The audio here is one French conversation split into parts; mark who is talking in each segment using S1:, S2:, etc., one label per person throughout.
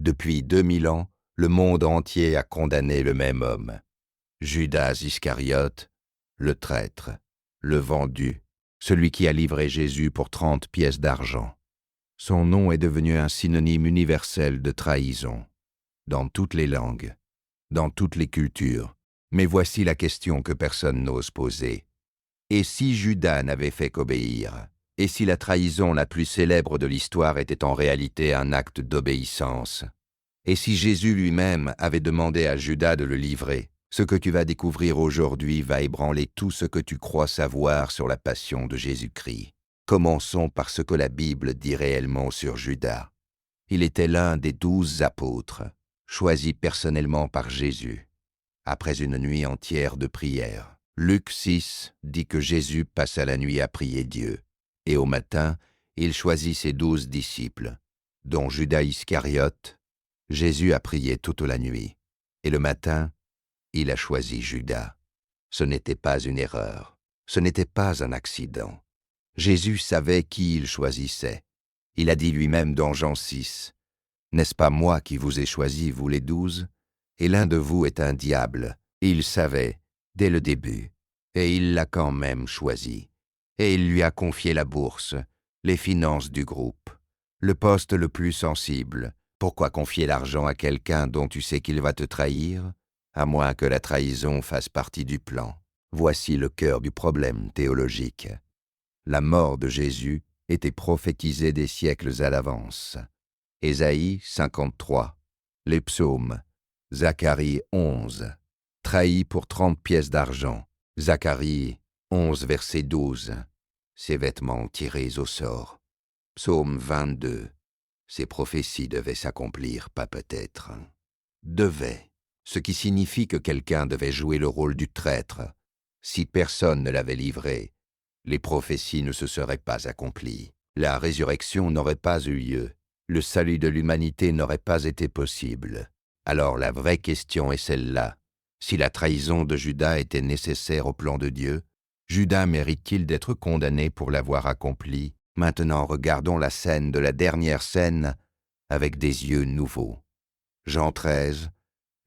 S1: Depuis 2000 ans, le monde entier a condamné le même homme. Judas Iscariote, le traître, le vendu, celui qui a livré Jésus pour 30 pièces d'argent. Son nom est devenu un synonyme universel de trahison, dans toutes les langues, dans toutes les cultures. Mais voici la question que personne n'ose poser. Et si Judas n'avait fait qu'obéir? Et si la trahison la plus célèbre de l'histoire était en réalité un acte d'obéissance? Et si Jésus lui-même avait demandé à Judas de le livrer? Ce que tu vas découvrir aujourd'hui va ébranler tout ce que tu crois savoir sur la passion de Jésus-Christ. Commençons par ce que la Bible dit réellement sur Judas. Il était l'un des 12 apôtres, choisi personnellement par Jésus, après une nuit entière de prière. Luc 6 dit que Jésus passa la nuit à prier Dieu, et au matin, il choisit ses 12 disciples, dont Judas Iscariote. Jésus a prié toute la nuit, et le matin, il a choisi Judas. Ce n'était pas une erreur, ce n'était pas un accident. Jésus savait qui il choisissait. Il a dit lui-même dans Jean 6, « N'est-ce pas moi qui vous ai choisi, vous les 12? Et l'un de vous est un diable. » Il savait, dès le début, et il l'a quand même choisi. Et il lui a confié la bourse, les finances du groupe, le poste le plus sensible. Pourquoi confier l'argent à quelqu'un dont tu sais qu'il va te trahir, à moins que la trahison fasse partie du plan? Voici le cœur du problème théologique. La mort de Jésus était prophétisée des siècles à l'avance. Ésaïe 53, les psaumes, Zacharie 11, trahi pour 30 pièces d'argent, Zacharie 11, verset 12, ses vêtements tirés au sort, psaume 22, ces prophéties devaient s'accomplir, pas peut-être. Devaient, ce qui signifie que quelqu'un devait jouer le rôle du traître. Si personne ne l'avait livré, les prophéties ne se seraient pas accomplies. La résurrection n'aurait pas eu lieu. Le salut de l'humanité n'aurait pas été possible. Alors la vraie question est celle-là. Si la trahison de Judas était nécessaire au plan de Dieu, Judas mérite-t-il d'être condamné pour l'avoir accompli? Maintenant, regardons la scène de la dernière scène avec des yeux nouveaux. Jean 13,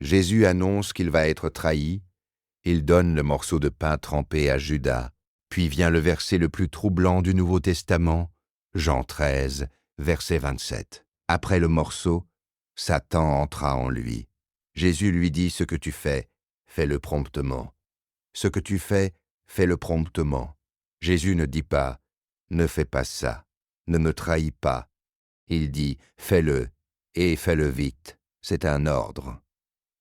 S1: Jésus annonce qu'il va être trahi. Il donne le morceau de pain trempé à Judas. Puis vient le verset le plus troublant du Nouveau Testament, Jean 13, verset 27. Après le morceau, Satan entra en lui. Jésus lui dit « Ce que tu fais, fais-le promptement. Ce que tu fais, fais-le promptement. » Jésus ne dit pas « Ne fais pas ça, ne me trahis pas. » Il dit « Fais-le, et fais-le vite. » C'est un ordre.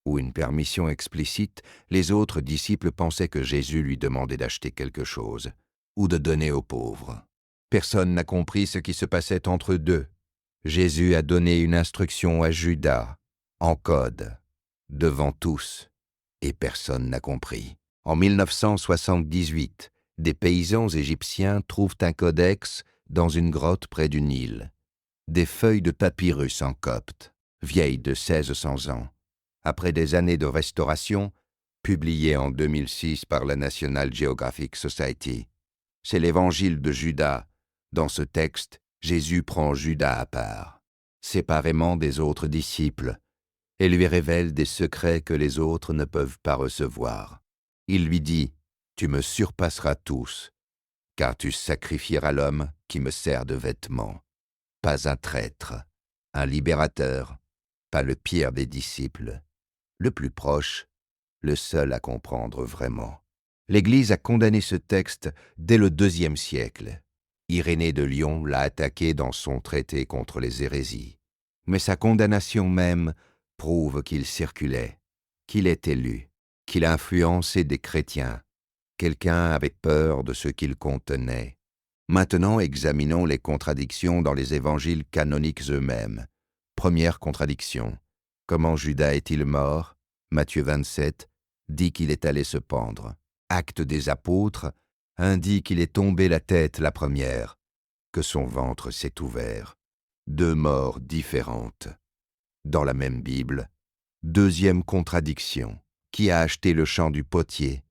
S1: Ou une permission explicite, les autres disciples pensaient que Jésus lui demandait d'acheter quelque chose, ou de donner aux pauvres. Personne n'a compris ce qui se passait entre eux deux. Jésus a donné une instruction à Judas, en code, devant tous, et personne n'a compris. En 1978, des paysans égyptiens trouvent un codex dans une grotte près du Nil. Des feuilles de papyrus en copte, vieilles de 1600 ans. Après des années de restauration, publiées en 2006 par la National Geographic Society. C'est l'évangile de Judas. Dans ce texte, Jésus prend Judas à part, séparément des autres disciples, et lui révèle des secrets que les autres ne peuvent pas recevoir. Il lui dit « Tu me surpasseras tous, car tu sacrifieras l'homme qui me sert de vêtement. Pas un traître, un libérateur, pas le pire des disciples. Le plus proche, le seul à comprendre vraiment. » L'Église a condamné ce texte dès le IIe siècle. Irénée de Lyon l'a attaqué dans son traité contre les hérésies. Mais sa condamnation même prouve qu'il circulait, qu'il était lu, qu'il a influencé des chrétiens. Quelqu'un avait peur de ce qu'il contenait. Maintenant, examinons les contradictions dans les évangiles canoniques eux-mêmes. Première contradiction. Comment Judas est-il mort? Matthieu 27 dit qu'il est allé se pendre. Actes des apôtres indique qu'il est tombé la tête la première, que son ventre s'est ouvert. Deux morts différentes. Dans la même Bible, deuxième contradiction. Qui a acheté le champ du potier?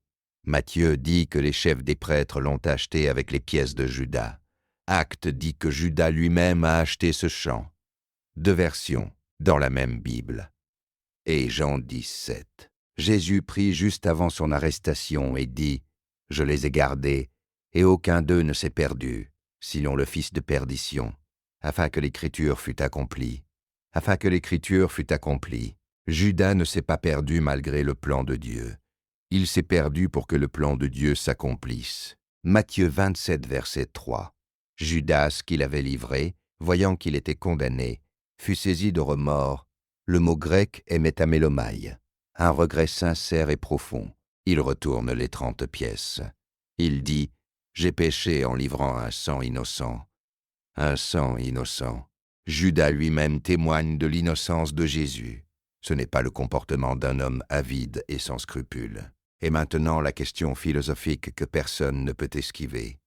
S1: Matthieu dit que les chefs des prêtres l'ont acheté avec les pièces de Judas. Actes dit que Judas lui-même a acheté ce champ. Deux versions, dans la même Bible. Et Jean 17. Jésus prit juste avant son arrestation et dit « Je les ai gardés, et aucun d'eux ne s'est perdu, sinon le fils de perdition, afin que l'Écriture fût accomplie. Afin que l'Écriture fût accomplie. Judas ne s'est pas perdu malgré le plan de Dieu. Il s'est perdu pour que le plan de Dieu s'accomplisse. » Matthieu 27, verset 3. Judas, qui l'avait livré, voyant qu'il était condamné, fut saisi de remords. Le mot grec est métamélomai, un regret sincère et profond. Il retourne les 30 pièces. Il dit « J'ai péché en livrant un sang innocent. » Un sang innocent. Judas lui-même témoigne de l'innocence de Jésus. Ce n'est pas le comportement d'un homme avide et sans scrupules. Et maintenant la question philosophique que personne ne peut esquiver.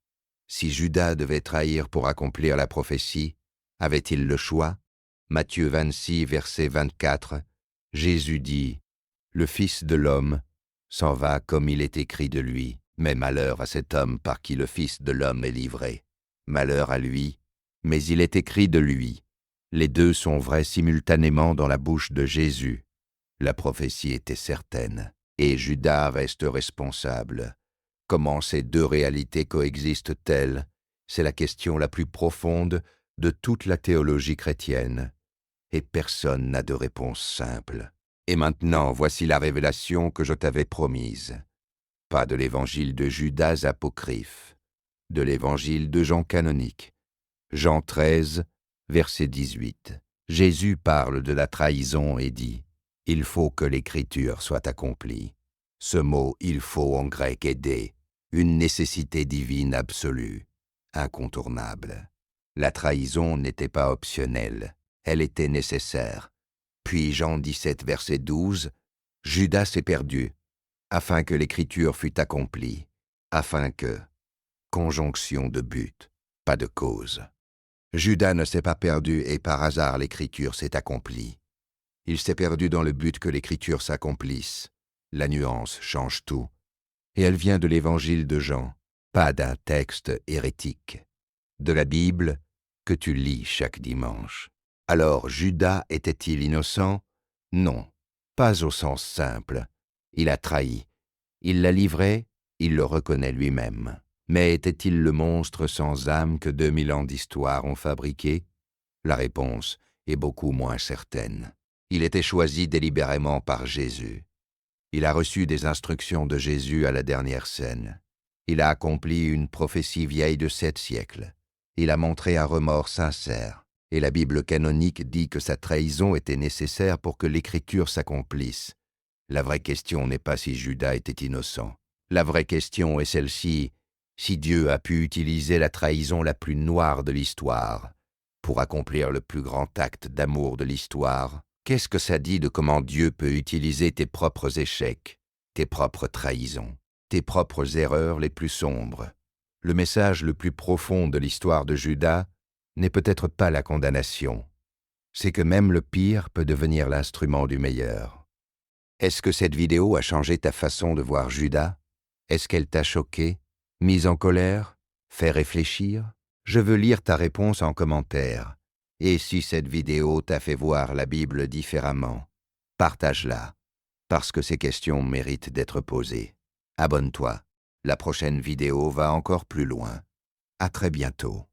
S1: Si Judas devait trahir pour accomplir la prophétie, avait-il le choix? Matthieu 26, verset 24, Jésus dit « Le Fils de l'homme s'en va comme il est écrit de lui, mais malheur à cet homme par qui le Fils de l'homme est livré. Malheur à lui, mais il est écrit de lui. » Les deux sont vrais simultanément dans la bouche de Jésus. La prophétie était certaine, et Judas reste responsable. Comment ces deux réalités coexistent-elles? C'est la question la plus profonde de toute la théologie chrétienne. Et personne n'a de réponse simple. Et maintenant, voici la révélation que je t'avais promise. Pas de l'évangile de Judas apocryphe, de l'évangile de Jean canonique. Jean 13, verset 18. Jésus parle de la trahison et dit « Il faut que l'Écriture soit accomplie ». Ce mot « il faut » en grec est dé, une nécessité divine absolue, incontournable. La trahison n'était pas optionnelle. Elle était nécessaire. Puis Jean 17, verset 12, Judas s'est perdu, afin que l'Écriture fût accomplie, afin que, conjonction de but, pas de cause. Judas ne s'est pas perdu et par hasard l'Écriture s'est accomplie. Il s'est perdu dans le but que l'Écriture s'accomplisse. La nuance change tout. Et elle vient de l'Évangile de Jean, pas d'un texte hérétique. De la Bible que tu lis chaque dimanche. Alors, Judas était-il innocent? Non, pas au sens simple. Il a trahi. Il l'a livré, il le reconnaît lui-même. Mais était-il le monstre sans âme que 2000 ans d'histoire ont fabriqué? La réponse est beaucoup moins certaine. Il était choisi délibérément par Jésus. Il a reçu des instructions de Jésus à la dernière scène. Il a accompli une prophétie vieille de 7 siècles. Il a montré un remords sincère. Et la Bible canonique dit que sa trahison était nécessaire pour que l'Écriture s'accomplisse. La vraie question n'est pas si Judas était innocent. La vraie question est celle-ci, si Dieu a pu utiliser la trahison la plus noire de l'histoire pour accomplir le plus grand acte d'amour de l'histoire, qu'est-ce que ça dit de comment Dieu peut utiliser tes propres échecs, tes propres trahisons, tes propres erreurs les plus sombres? Le message le plus profond de l'histoire de Judas n'est peut-être pas la condamnation. C'est que même le pire peut devenir l'instrument du meilleur. Est-ce que cette vidéo a changé ta façon de voir Judas? Est-ce qu'elle t'a choqué, mise en colère, fait réfléchir? Je veux lire ta réponse en commentaire. Et si cette vidéo t'a fait voir la Bible différemment, partage-la, parce que ces questions méritent d'être posées. Abonne-toi. La prochaine vidéo va encore plus loin. À très bientôt.